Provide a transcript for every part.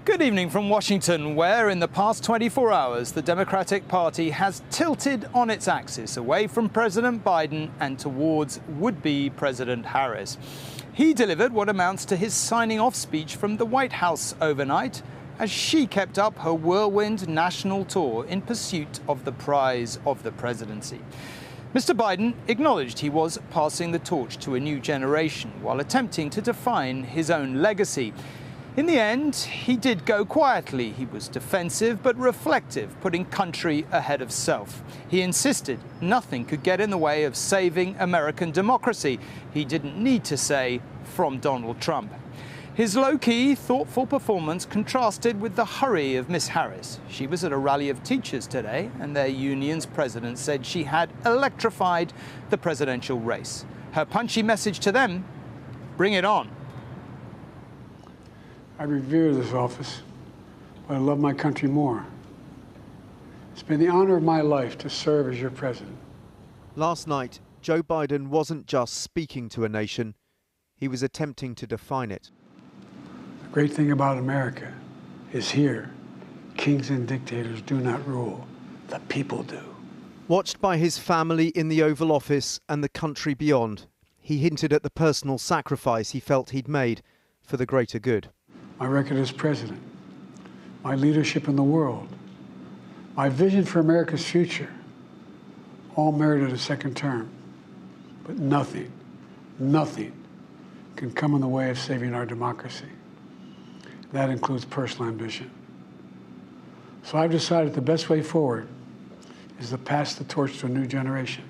Good evening from Washington, where in the past 24 hours the Democratic Party has tilted on its axis away from President Biden and towards would-be President Harris. He delivered what amounts to his signing-off speech from the White House overnight as she kept up her whirlwind national tour in pursuit of the prize of the presidency. Mr. Biden acknowledged he was passing the torch to a new generation while attempting to define his own legacy. In the end, he did go quietly. He was defensive but reflective, putting country ahead of self. He insisted nothing could get in the way of saving American democracy. He didn't need to say, from Donald Trump. His low-key, thoughtful performance contrasted with the hurry of Miss Harris. She was at a rally of teachers today, and their union's president said she had electrified the presidential race. Her punchy message to them: bring it on. I revere this office, but I love my country more. It's been the honor of my life to serve as your president. Last night, Joe Biden wasn't just speaking to a nation, he was attempting to define it. The great thing about America is here, kings and dictators do not rule, the people do. Watched by his family in the Oval Office and the country beyond, he hinted at the personal sacrifice he felt he'd made for the greater good. My record as president, my leadership in the world, my vision for America's future, all merited a second term. But nothing can come in the way of saving our democracy. That includes personal ambition. So I've decided the best way forward is to pass the torch to a new generation.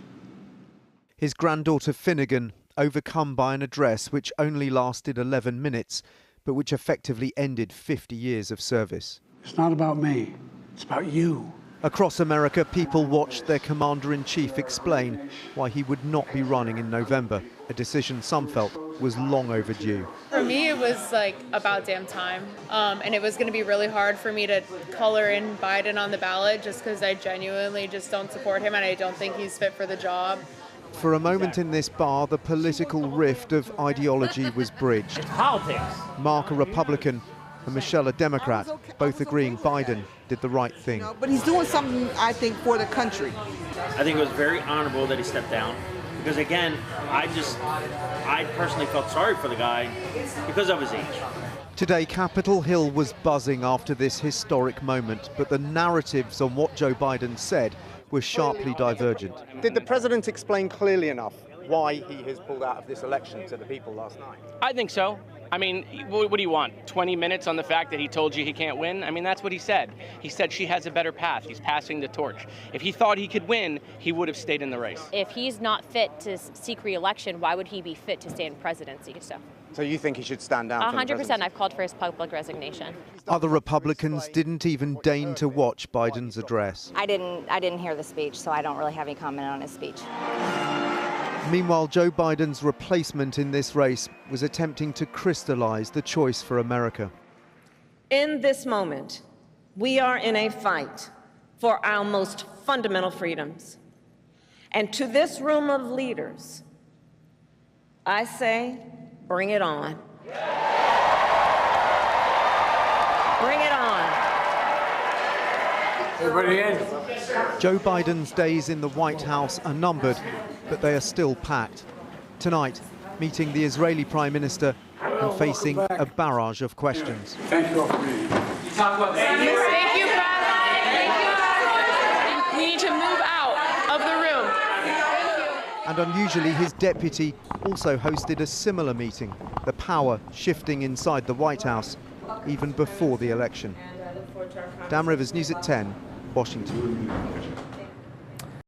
His granddaughter Finnegan, overcome by an address which only lasted 11 minutes, but which effectively ended 50 years of service. It's not about me, it's about you. Across America, people watched their commander-in-chief explain why he would not be running in November, a decision some felt was long overdue. For me, it was like about damn time. And it was going to be really hard for me to color in Biden on the ballot just because I genuinely just don't support him and I don't think he's fit for the job. For a moment in this bar, the political rift of ideology was bridged. It's politics. Mark, a Republican, and Michelle, a Democrat, both agreeing Biden did the right thing. But he's doing something, I think, for the country. I think it was very honorable that he stepped down because, again, I personally felt sorry for the guy because of his age. Today, Capitol Hill was buzzing after this historic moment, but the narratives on what Joe Biden said were sharply divergent. Did the president explain clearly enough why he has pulled out of this election to the people last night? I think so. I mean, what do you want? 20 minutes on the fact that he told you he can't win? I mean, that's what he said. He said she has a better path. He's passing the torch. If he thought he could win, he would have stayed in the race. If he's not fit to seek re-election, why would he be fit to stay in presidency? So you think he should stand down? 100%. I've called for his public resignation. Other Republicans didn't even deign to watch Biden's address. I didn't hear the speech, so I don't really have any comment on his speech. Meanwhile, Joe Biden's replacement in this race was attempting to crystallize the choice for America. In this moment, we are in a fight for our most fundamental freedoms. And to this room of leaders, I say, bring it on. Bring it on. Everybody in? Joe Biden's days in the White House are numbered, but they are still packed. Tonight, meeting the Israeli Prime Minister and facing a barrage of questions. Thank you all for being here. Thank you, President. We need to move out of the room. And unusually, his deputy also hosted a similar meeting, the power shifting inside the White House, even before the election. Dan Rivers, News at 10, Washington.